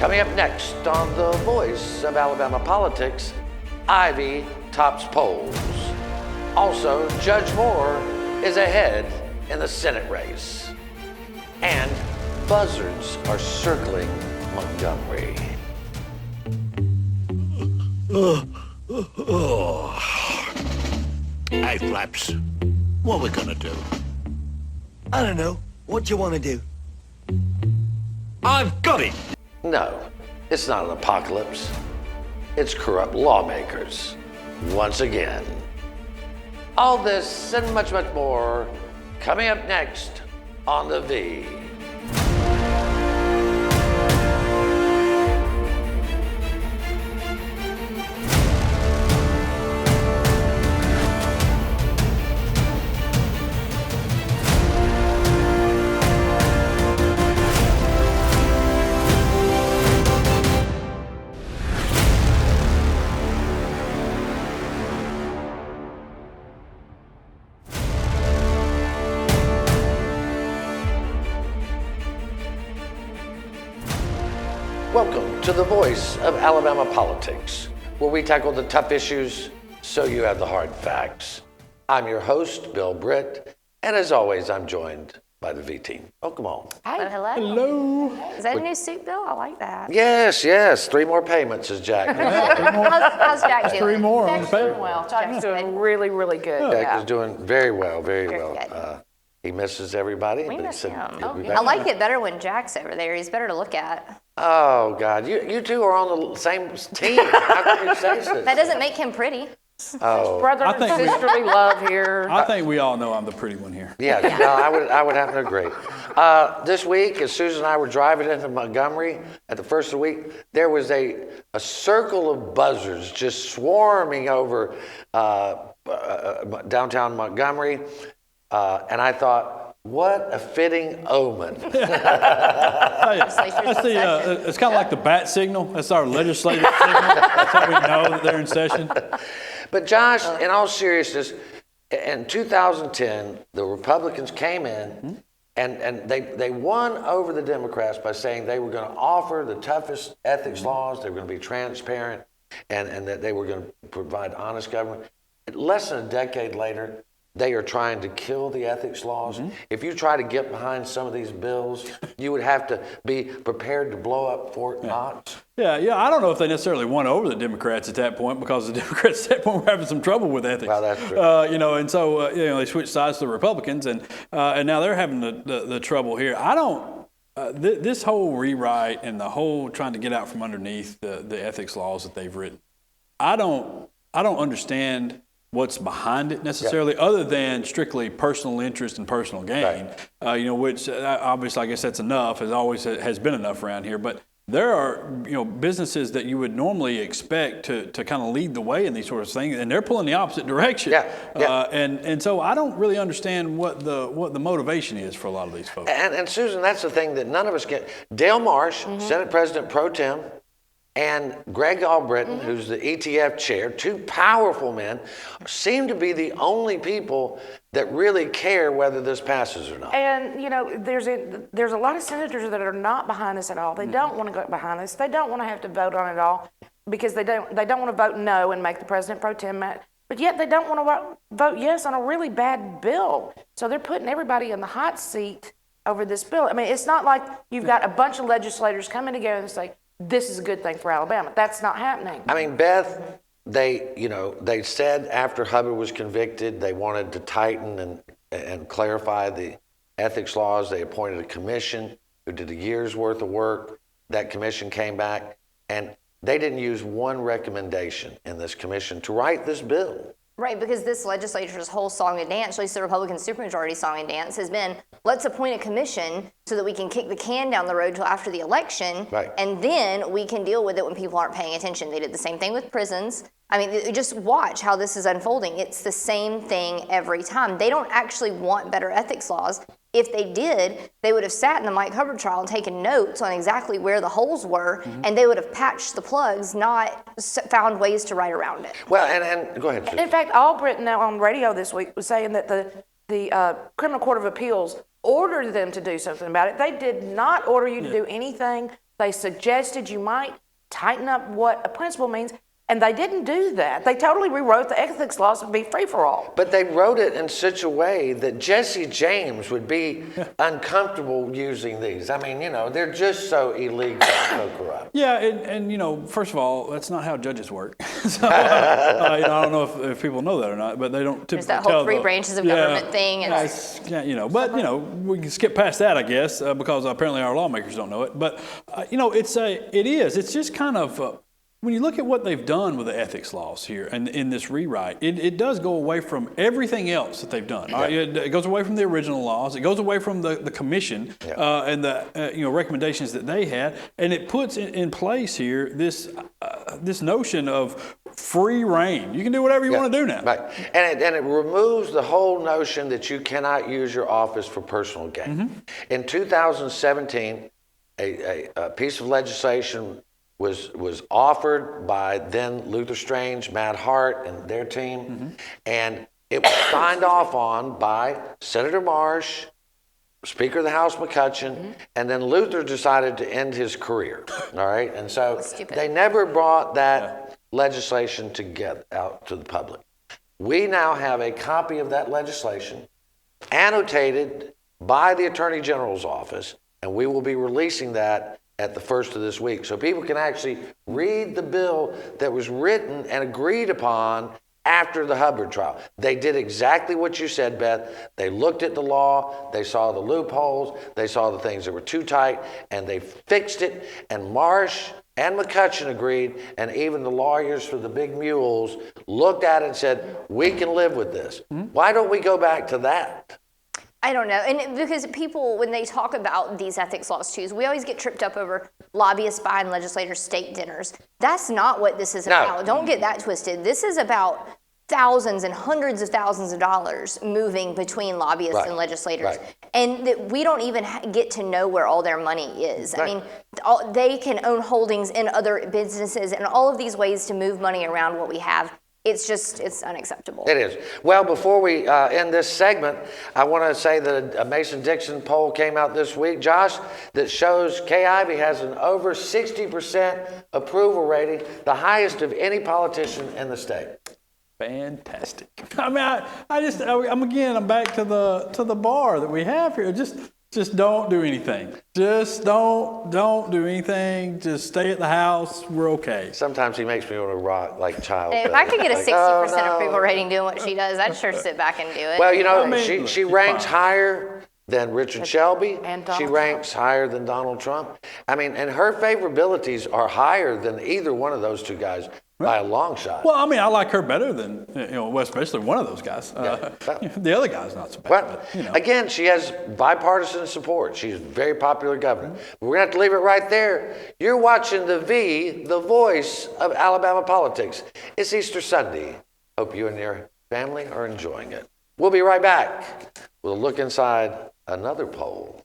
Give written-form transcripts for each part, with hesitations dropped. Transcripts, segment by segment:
Coming up next on The Voice of Alabama Politics, Ivey tops polls. Also, Judge Moore is ahead in the Senate race. And buzzards are circling Montgomery. Hey, Flaps, what we gonna do? I don't know. What you want to do? I've got it! No, it's not an apocalypse. It's corrupt lawmakers, once again. All this and much, much more coming up next on The V. Welcome to The Voice of Alabama Politics, where we tackle the tough issues so you have the hard facts. I'm your host, Bill Britt, and as always, I'm joined by the V team. Welcome on. Hi. Hello. Hello. Is that a new suit, Bill? I like that. Yes, 3 more payments, as Jack. How's Jack doing? 3 more on the Jack's paper. doing well. Jack's doing really, really good. Jack is doing very well, very Very well. good. He misses everybody. We but he miss said him. he'll be I back. like it better when Jack's over there. He's better to look at. Oh, God, you two are on the same team. How can you say this? That doesn't make him pretty. Oh, Brother I and think we- sisterly love here. I think we all know I'm the pretty one here. yeah, no, I would have to agree. This week, as Susan and I were driving into Montgomery at the first of the week, there was a circle of buzzards just swarming over downtown Montgomery, and I thought, what a fitting omen. That's it's kind of like the bat signal. That's our legislative signal. That's how we know that they're in session. But Josh, in all seriousness, in 2010, the Republicans came in and they won over the Democrats by saying they were going to offer the toughest ethics laws, they were going to be transparent, and that they were going to provide honest government. Less than a decade later, they are trying to kill the ethics laws. If you try to get behind some of these bills, you would have to be prepared to blow up Fort Knox. Yeah. I don't know if they necessarily won over the Democrats at that point, because the Democrats at that point were having some trouble with ethics. Well, that's true. And so they switched sides to the Republicans, and now they're having the trouble here. I don't. This whole rewrite and the whole trying to get out from underneath the ethics laws that they've written, I don't understand what's behind it necessarily, other than strictly personal interest and personal gain. Right. Which obviously I guess that's enough, has been enough around here. But there are businesses that you would normally expect to kind of lead the way in these sorts of things, and they're pulling the opposite direction. Yeah. And so I don't really understand what the motivation is for a lot of these folks. And Susan, that's the thing that none of us get. Dale Marsh, Senate President Pro Tem, and Greg Albritton, who's the ETF chair, 2 powerful men, seem to be the only people that really care whether this passes or not. And there's a lot of senators that are not behind this at all. They don't want to go behind this. They don't want to have to vote on it all, because they don't want to vote no and make the president pro tem mad. But yet they don't want to vote yes on a really bad bill. So they're putting everybody in the hot seat over this bill. I mean, it's not like you've got a bunch of legislators coming together and say, this is a good thing for Alabama. That's not happening. I mean, Beth, they said after Hubbard was convicted, they wanted to tighten and clarify the ethics laws. They appointed a commission who did a year's worth of work. That commission came back, and they didn't use one recommendation in this commission to write this bill. Right, because this legislature's whole song and dance, at least the Republican supermajority song and dance, has been, let's appoint a commission so that we can kick the can down the road till after the election, Right. and then we can deal with it when people aren't paying attention. They did the same thing with prisons. I mean, just watch how this is unfolding. It's the same thing every time. They don't actually want better ethics laws. If they did, they would have sat in the Mike Hubbard trial and taken notes on exactly where the holes were, and they would have patched the plugs, not found ways to write around it. Well, and go ahead, Susan. In fact, Albritton now on radio this week was saying that the Criminal Court of Appeals ordered them to do something about it. They did not order you to do anything. They suggested you might tighten up what a principal means, and they didn't do that. They totally rewrote the ethics laws to be free for all. But they wrote it in such a way that Jesse James would be uncomfortable using these. I mean, they're just so illegal, so corrupt. Yeah, and first of all, that's not how judges work. So, I don't know if people know that or not, but they don't typically There's that whole three branches of government thing. And but we can skip past that, I guess, because apparently our lawmakers don't know it. But it's just kind of. When you look at what they've done with the ethics laws here and in this rewrite, it does go away from everything else that they've done. Yeah. It goes away from the original laws. It goes away from the commission and the recommendations that they had, and it puts in place here this notion of free reign. You can do whatever you want to do now. Right, and it removes the whole notion that you cannot use your office for personal gain. Mm-hmm. In 2017, a piece of legislation was offered by then Luther Strange, Matt Hart, and their team, and it was signed off on by Senator Marsh, Speaker of the House McCutcheon, and then Luther decided to end his career. All right, and so they never brought that legislation together out to the public. We now have a copy of that legislation, annotated by the Attorney General's office, and we will be releasing that at the first of this week. So people can actually read the bill that was written and agreed upon after the Hubbard trial. They did exactly what you said, Beth. They looked at the law, they saw the loopholes, they saw the things that were too tight, and they fixed it. And Marsh and McCutcheon agreed, and even the lawyers for the big mules looked at it and said, we can live with this. Why don't we go back to that? I don't know. And because people, when they talk about these ethics laws too, we always get tripped up over lobbyists buying legislators' steak dinners. That's not what this is about. Don't get that twisted. This is about thousands and hundreds of thousands of dollars moving between lobbyists and legislators. And that we don't even get to know where all their money is. I mean, they can own holdings in other businesses and all of these ways to move money around what we have. It's unacceptable. It is. Well, before we end this segment, I want to say that a Mason-Dixon poll came out this week, Josh, that shows Kay Ivey has an over 60% approval rating, the highest of any politician in the state. Fantastic. I mean, I'm back to the bar that we have here. Just don't do anything. Just don't do anything. Just stay at the house. We're okay. Sometimes he makes me want to rock like child. If I could get a 60% approval rating doing what she does, I'd sure sit back and do it. Well, she ranks higher than Richard Shelby. And Donald she ranks higher than Donald Trump. I mean, and her favorabilities are higher than either one of those two guys by a long shot. Well, I mean, I like her better than, especially one of those guys. The other guy's not so bad. Well, again, she has bipartisan support. She's a very popular governor. But we're going to have to leave it right there. You're watching the voice of Alabama politics. It's Easter Sunday. Hope you and your family are enjoying it. We'll be right back with a look inside another poll.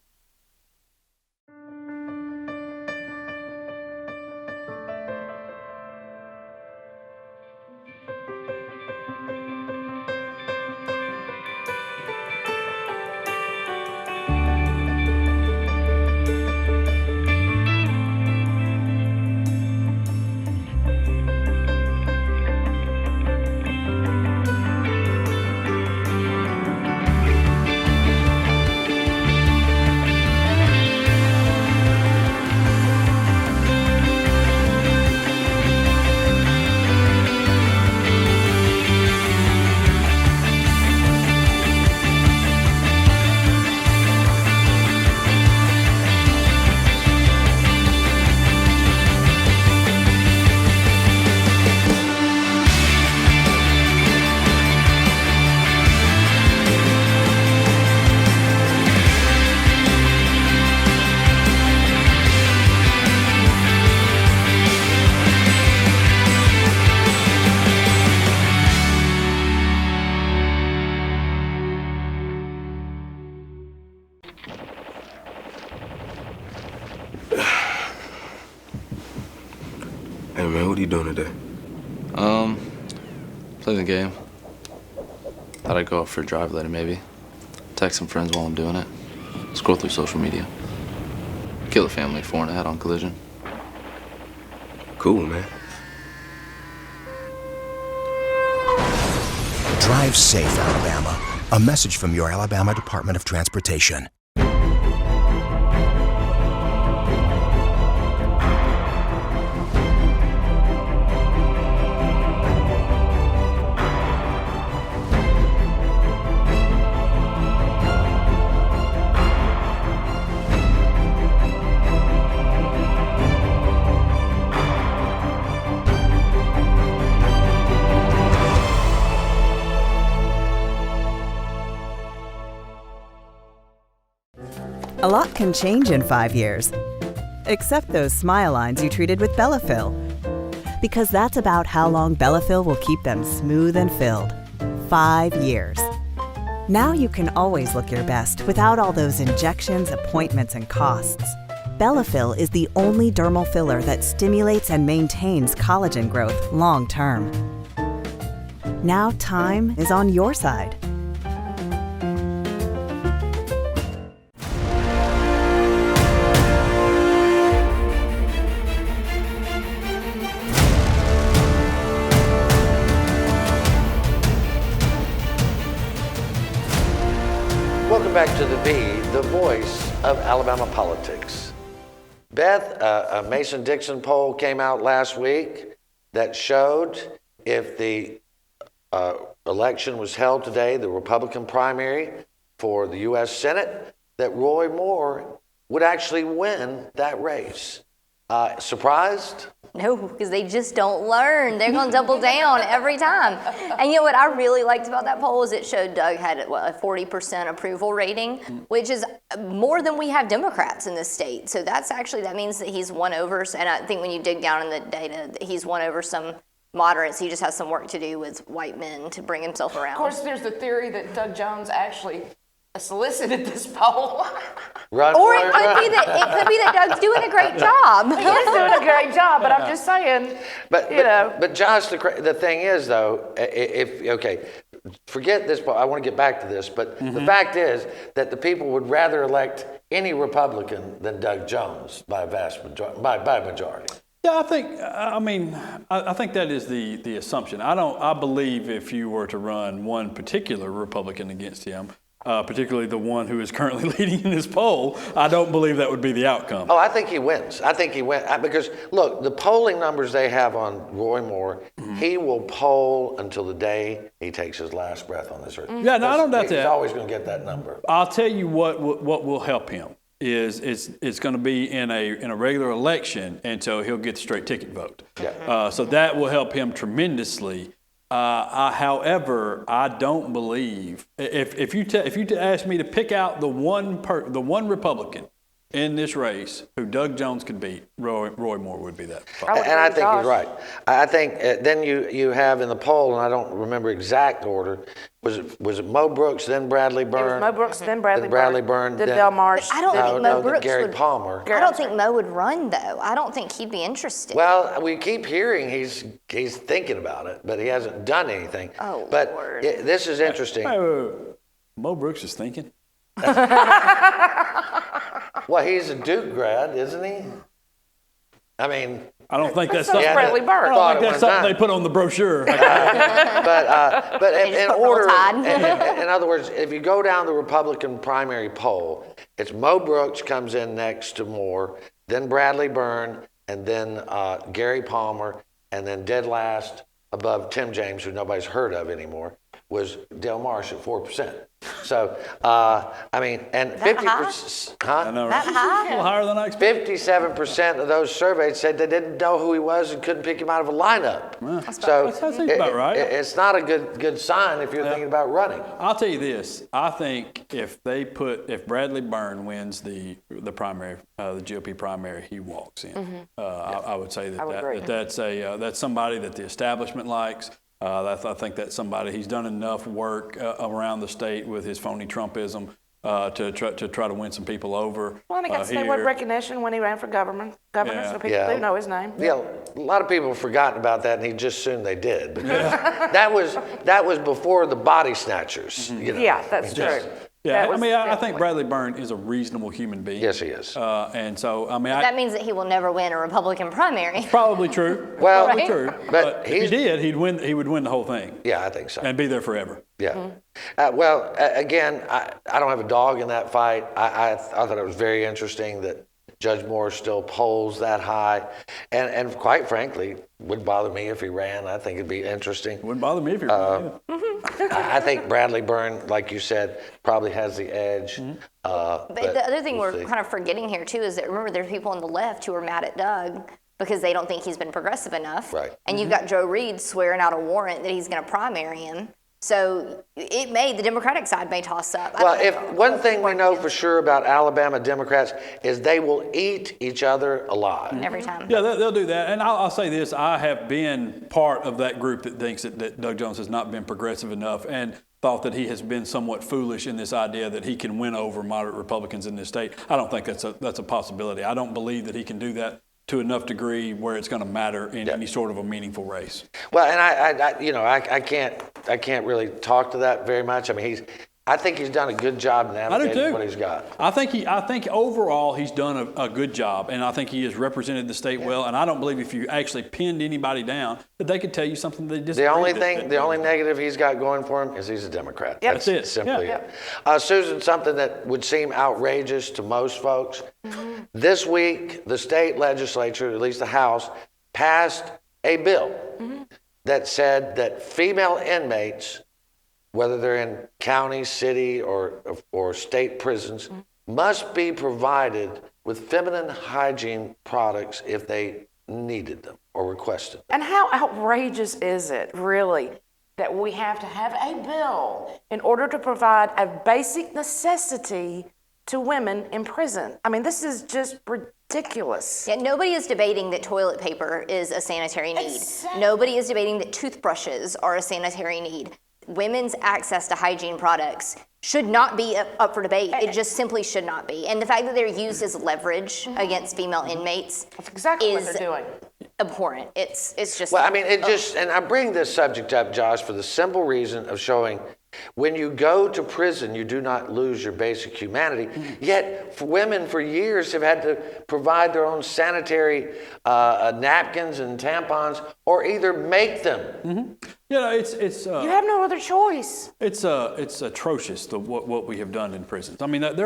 Hey man, what are you doing today? Playing the game. Thought I'd go out for a drive later maybe. Text some friends while I'm doing it. Scroll through social media. Kill a family 4 and a head on Collision. cool, man. Drive safe, Alabama. A message from your Alabama Department of Transportation. A lot can change in 5 years, except those smile lines you treated with Bellafill. Because that's about how long Bellafill will keep them smooth and filled. 5 years. Now you can always look your best without all those injections, appointments, and costs. Bellafill is the only dermal filler that stimulates and maintains collagen growth long term. Now time is on your side. Welcome back to The B, the voice of Alabama politics. Beth, a Mason-Dixon poll came out last week that showed if the election was held today, the Republican primary for the U.S. Senate, that Roy Moore would actually win that race. Surprised? No, because they just don't learn. They're going to double down every time. And you know what I really liked about that poll is it showed Doug had a 40% approval rating, which is more than we have Democrats in this state. So that means that he's won over, and I think when you dig down in the data, he's won over some moderates. He just has some work to do with white men to bring himself around. Of course, there's the theory that Doug Jones actually solicited this poll. Or it could be that Doug's doing a great job. He is doing a great job, but I'm just saying, But Josh, the thing is though, forget this, I want to get back to this, but the fact is that the people would rather elect any Republican than Doug Jones by a vast majority, by a majority. Yeah, I think that is the assumption. I believe if you were to run one particular Republican against him, particularly the one who is currently leading in this poll, I don't believe that would be the outcome. Oh, I think he wins. I think he wins. Because, look, the polling numbers they have on Roy Moore, he will poll until the day he takes his last breath on this earth. Yeah, no, I don't doubt that. He's always going to get that number. I'll tell you what will help him is it's going to be in a regular election, and so he'll get the straight ticket vote. Yeah. So that will help him tremendously. However, I don't believe if you ask me to pick out the one Republican in this race who Doug Jones could beat, Roy Moore would be that. And I think he's right. I think then you have in the poll, and I don't remember exact order. Was it Mo Brooks, then Bradley Byrne? It was Mo Brooks, then Bradley Byrne, then Del Marsh. I don't think Mo Brooks Gary would. Palmer. I don't think Mo would run though. I don't think he'd be interested. Well, we keep hearing he's thinking about it, but he hasn't done anything. Oh, but Lord. This is interesting. Mo Brooks is thinking. Well, he's a Duke grad, isn't he? I mean, I don't think that's So something. Bradley Byrne. I don't think that's something they put on the brochure. but in order, in other words, if you go down the Republican primary poll, it's Mo Brooks comes in next to Moore, then Bradley Byrne, and then Gary Palmer, and then dead last above Tim James, who nobody's heard of anymore, was Del Marsh at 4%. So, and 50%, I know, That high? a little higher than I expected. 57% of those surveyed said they didn't know who he was and couldn't pick him out of a lineup. So that seems about right. It's not a good sign if you're thinking about running. I'll tell you this. I think if Bradley Byrne wins the primary, the GOP primary, he walks in. I would say that's somebody that the establishment likes. I think that's somebody, he's done enough work around the state with his phony Trumpism to try to win some people over. Well, and he got statewide recognition when he ran for governor, so people do know his name. Yeah, a lot of people have forgotten about that, and he just assumed they did. Because that was before the body snatchers. You know? Yeah, that's true. Yeah, I think Bradley Byrne is a reasonable human being. Yes, he is. And so, That means that he will never win a Republican primary. Probably true. Well, probably Right? true. But But if he did, he would win the whole thing Yeah, I think so. and be there forever. Yeah. Again, I don't have a dog in that fight. I thought it was very interesting that Judge Moore still polls that high. And quite frankly, wouldn't bother me if he ran. I think it'd be interesting. Wouldn't bother me if he ran. I think Bradley Byrne, like you said, probably has the edge. But the other thing we'll we're see. kind of forgetting here too is that remember there's people on the left who are mad at Doug because they don't think he's been progressive enough. Right. And you've got Joe Reed swearing out a warrant that he's going to primary him. So the Democratic side may toss up. I Well, don't know. if one thing we know for sure about Alabama Democrats is they will eat each other alive. Every time. Yeah, they'll do that. And I'll say this, I have been part of that group that thinks that Doug Jones has not been progressive enough and thought that he has been somewhat foolish in this idea that he can win over moderate Republicans in this state. I don't think that's a possibility. I don't believe that he can do that to enough degree where it's going to matter in any sort of a meaningful race. Well, and I can't really talk to that very much. I mean, I think he's done a good job navigating what he's got. I think overall he's done a good job, and I think he has represented the state well. And I don't believe if you actually pinned anybody down that they could tell you something they disagree with. The only negative he's got going for him is he's a Democrat. Yep. That's it. Simply Yeah. it. Susan, something that would seem outrageous to most folks. This week, the state legislature, at least the House, passed a bill that said that female inmates, whether they're in county, city, or state prisons, must be provided with feminine hygiene products if they needed them or requested them. And how outrageous is it, really, that we have to have a bill in order to provide a basic necessity to women in prison? I mean, this is just ridiculous. Yeah, nobody is debating that toilet paper is a sanitary need. Exactly. Nobody is debating that toothbrushes are a sanitary need. Women's access to hygiene products should not be up for debate. It just simply should not be. And the fact that they're used as leverage against female inmates That's exactly what is they're doing. abhorrent. It's just. Well, I mean, and I bring this subject up, Josh, for the simple reason of showing when you go to prison, you do not lose your basic humanity. Yet, women for years have had to provide their own sanitary napkins and tampons, or either make them. You know, it's You have no other choice. It's atrocious what we have done in prisons. I mean, those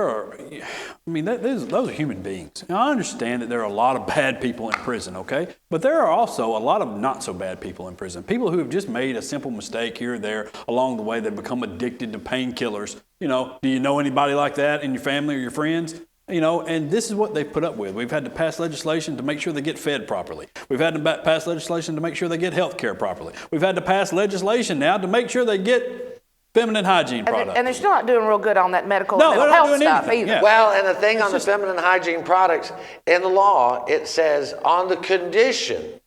are human beings. Now, I understand that there are a lot of bad people in prison, okay? But there are also a lot of not so bad people in prison. People who have just made a simple mistake here or there along the way. They become addicted to painkillers. You know, do you know anybody like that in your family or your friends? You know, and this is what they've put up with. We've had to pass legislation to make sure they get fed properly. We've had to pass legislation to make sure they get health care properly. We've had to pass legislation now to make sure they get feminine hygiene products. And they're still not doing real good on that mental they're not health doing stuff anything. either. Yeah. Well, and the thing on the feminine hygiene products, in the law, it says on the condition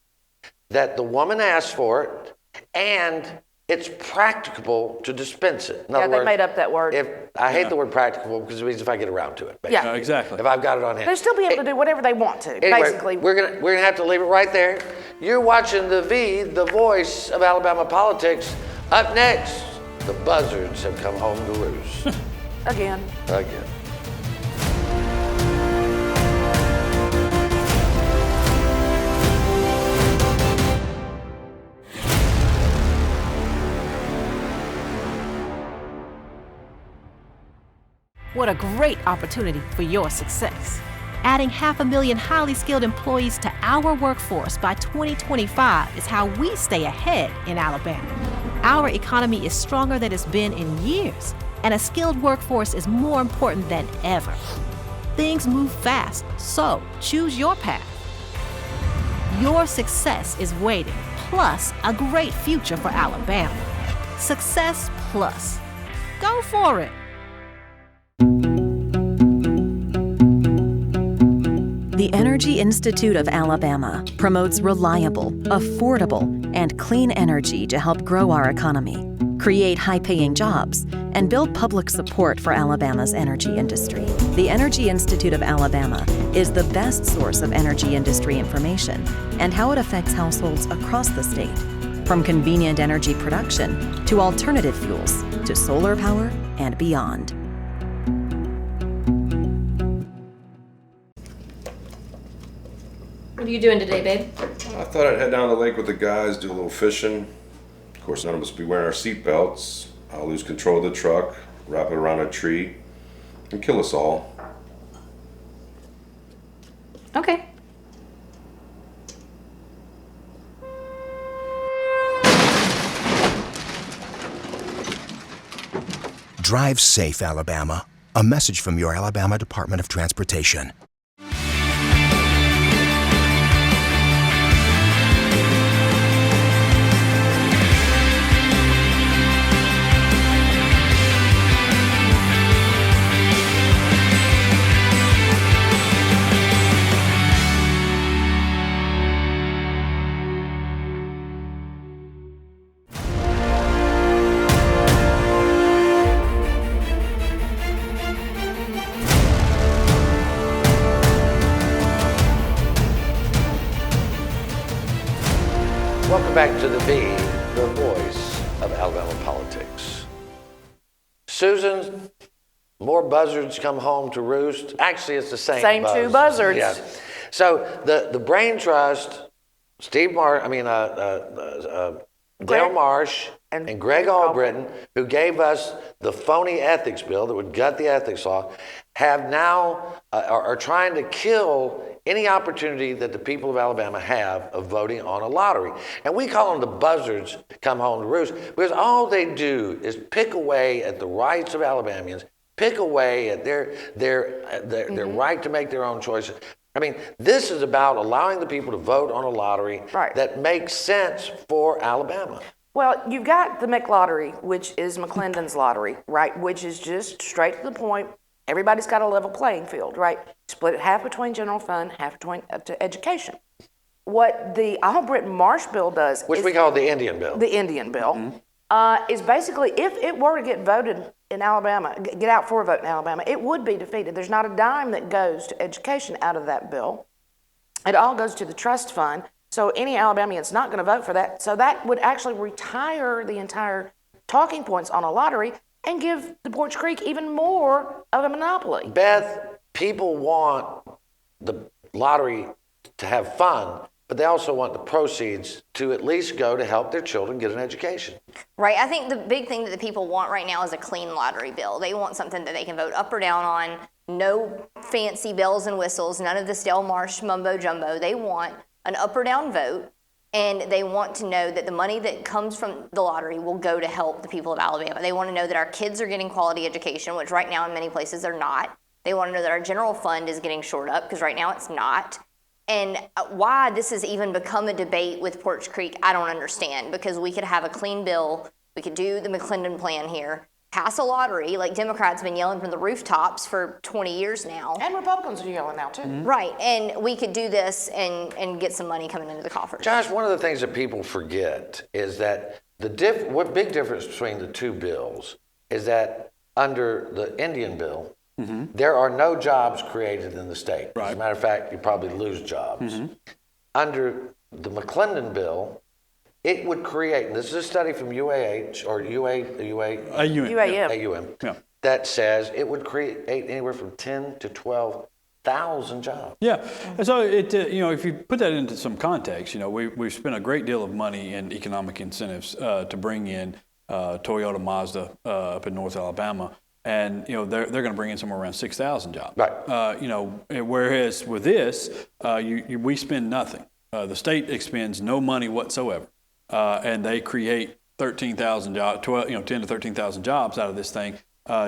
that the woman asks for it and it's practicable to dispense it. In other They words, made up that word. I hate the word practicable because it means if I get around to it. Basically. Yeah. Exactly. If I've got it on hand. They'll still be able to do whatever they want to, Anyway, basically. we're gonna have to leave it right there. You're watching the voice of Alabama politics. Up next, the Buzzards have come home to roost. Again. Again. What a great opportunity for your success. Adding 500,000 highly skilled employees to our workforce by 2025 is how we stay ahead in Alabama. Our economy is stronger than it's been in years, and a skilled workforce is more important than ever. Things move fast, so choose your path. Your success is waiting, plus a great future for Alabama. Success Plus. Go for it. The Energy Institute of Alabama promotes reliable, affordable, and clean energy to help grow our economy, create high-paying jobs, and build public support for Alabama's energy industry. The Energy Institute of Alabama is the best source of energy industry information and how it affects households across the state, from convenient energy production to alternative fuels to solar power and beyond. you doing today, babe? I thought I'd head down to the lake with the guys, do a little fishing. Of course, none of us will be wearing our seatbelts. I'll lose control of the truck, wrap it around a tree, and kill us all. Okay. Drive safe, Alabama. A message from your Alabama Department of Transportation. Welcome back to the voice of Alabama politics. Susan, more buzzards come home to roost. Actually, it's the same. Same two buzzards. Yeah. So the brain trust, Dale Marsh and Greg Albritton, who gave us the phony ethics bill that would gut the ethics law, have now are trying to kill any opportunity that the people of Alabama have of voting on a lottery. And we call them the buzzards come home to roost, because all they do is pick away at the rights of Alabamians, pick away at their right to make their own choices. I mean, this is about allowing the people to vote on a lottery that makes sense for Alabama. Well, you've got the McLottery, which is McClendon's lottery, right? Which is just straight to the point. Everybody's got a level playing field, right? Split it half between general fund, half between to education. What the Albritton Marsh bill does, which we call the Indian bill. The Indian bill is basically, if it were to get voted in Alabama, get out for a vote in Alabama, it would be defeated. There's not a dime that goes to education out of that bill. It all goes to the trust fund. So any Alabamian's not going to vote for that. So that would actually retire the entire talking points on a lottery and give the Porch Creek even more of a monopoly. Beth, people want the lottery to have fun, but they also want the proceeds to at least go to help their children get an education. Right. I think the big thing that the people want right now is a clean lottery bill. They want something that they can vote up or down on. No fancy bells and whistles, none of this Dale Marsh mumbo jumbo. They want an up or down vote. And they want to know that the money that comes from the lottery will go to help the people of Alabama. They want to know that our kids are getting quality education, which right now in many places they're not. They want to know that our general fund is getting shored up, because right now it's not. And why this has even become a debate with Porch Creek, I don't understand, because we could have a clean bill. We could do the McClendon plan here, pass a lottery, like Democrats have been yelling from the rooftops for 20 years now. And Republicans are yelling now, too. Right, and we could do this and get some money coming into the coffers. Josh, one of the things that people forget is that what big difference between the two bills is that under the Indian bill, there are no jobs created in the state. Right. As a matter of fact, you probably lose jobs. Under the McClendon bill, it would create, and this is a study from UAH or UAM, that says it would create anywhere from 10 to 12,000 jobs. Yeah, and so if you put that into some context, we've spent a great deal of money in economic incentives to bring in Toyota, Mazda up in North Alabama. And they're going to bring in somewhere around 6,000 jobs. Right. Whereas with this, we spend nothing. The state expends no money whatsoever, and they create 13,000 jobs, 10 to 13,000 jobs out of this thing,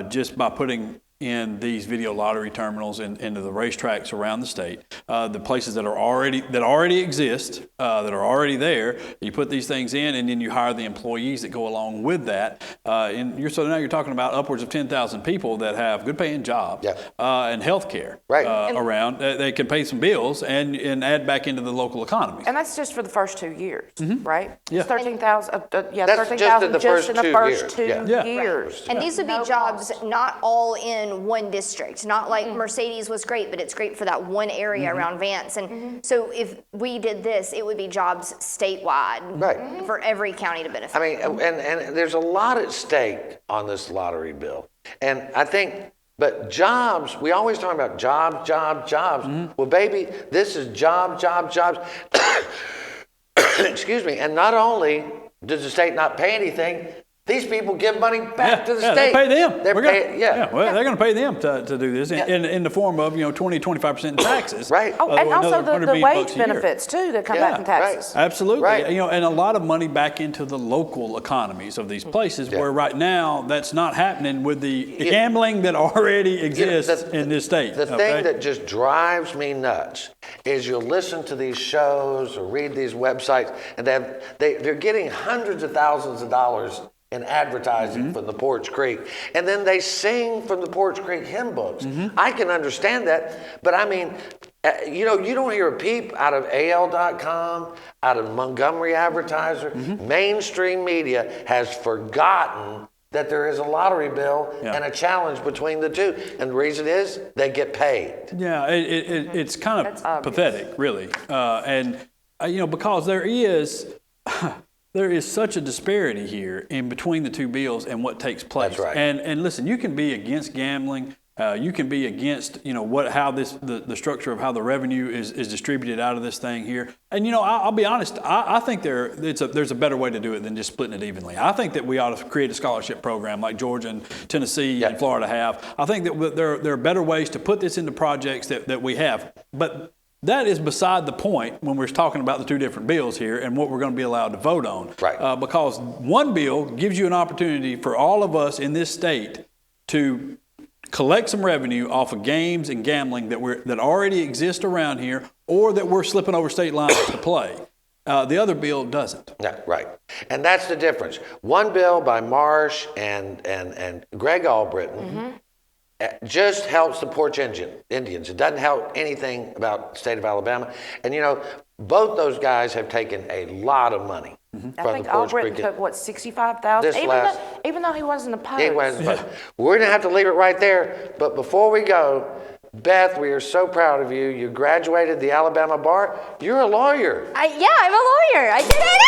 just by putting in these video lottery terminals into the racetracks around the state, the places that already exist, that are already there. You put these things in, and then you hire the employees that go along with that. So now you're talking about upwards of 10,000 people that have good paying jobs and health care around. They can pay some bills and add back into the local economy. And that's just for the first 2 years, right? Yeah. 13,000. That's 13,000 just in the first 2 years. And these would be jobs not all in one district, not like Mercedes was great, but it's great for that one area around Vance. And so if we did this, it would be jobs statewide for every county to benefit. I mean, and there's a lot at stake on this lottery bill. And I think But jobs, we always talk about jobs. Well, baby, this is jobs. Excuse me. And not only does the state not pay anything, these people give money back to the state. They pay them. They're paying, Well, they're going to pay them to do this in the form of 20-25% in taxes. Right. Oh, and also Another the $100 wage million benefits too that come back in taxes. Right. Absolutely. Right. And a lot of money back into the local economies of these places where right now that's not happening with the gambling that already exists in this state. The thing that just drives me nuts is you'll listen to these shows or read these websites and they're getting hundreds of thousands of dollars in advertising from the Porch Creek. And then they sing from the Porch Creek hymn books. I can understand that, but I mean, you don't hear a peep out of AL.com, out of Montgomery Advertiser. Mainstream media has forgotten that there is a lottery bill and a challenge between the two. And the reason is they get paid. Yeah, it's kind of pathetic, really. Because there is such a disparity here in between the two bills and what takes place. That's right. And listen, you can be against gambling. You can be against, how the structure of how the revenue is distributed out of this thing here. And I'll be honest, I think there's a better way to do it than just splitting it evenly. I think that we ought to create a scholarship program like Georgia and Tennessee and Florida have. I think that there are better ways to put this into projects that we have. But that is beside the point when we're talking about the two different bills here and what we're going to be allowed to vote on. Right. Because one bill gives you an opportunity for all of us in this state to collect some revenue off of games and gambling that already exist around here or that we're slipping over state lines to play. The other bill doesn't. Yeah, right. And that's the difference. One bill by Marsh and Greg Albritton just helps the Porch Indians. It doesn't help anything about the state of Alabama. And both those guys have taken a lot of money. I think Albritton took $65,000, even though he wasn't opposed. He wasn't opposed. We're going to have to leave it right there. But before we go, Beth, we are so proud of you. You graduated the Alabama bar. You're a lawyer. I'm a lawyer. I did it.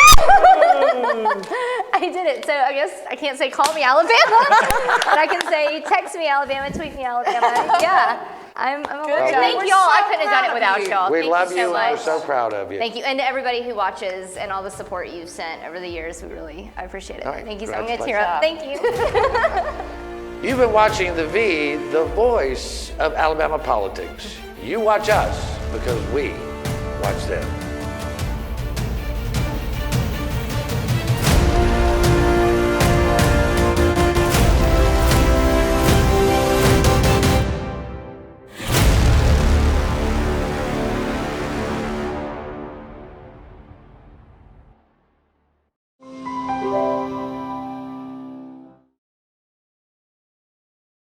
I did it. So I guess I can't say call me Alabama, but I can say text me Alabama, tweet me Alabama. Yeah. I'm a lawyer. Thank y'all. I couldn't have done it without y'all. We love you so much. We're so proud of you. Thank you. And to everybody who watches and all the support you've sent over the years, I appreciate it. All right. Thank you so much. I'm going to tear up. Thank you. You've been watching The V, the voice of Alabama politics. You watch us because we watch them.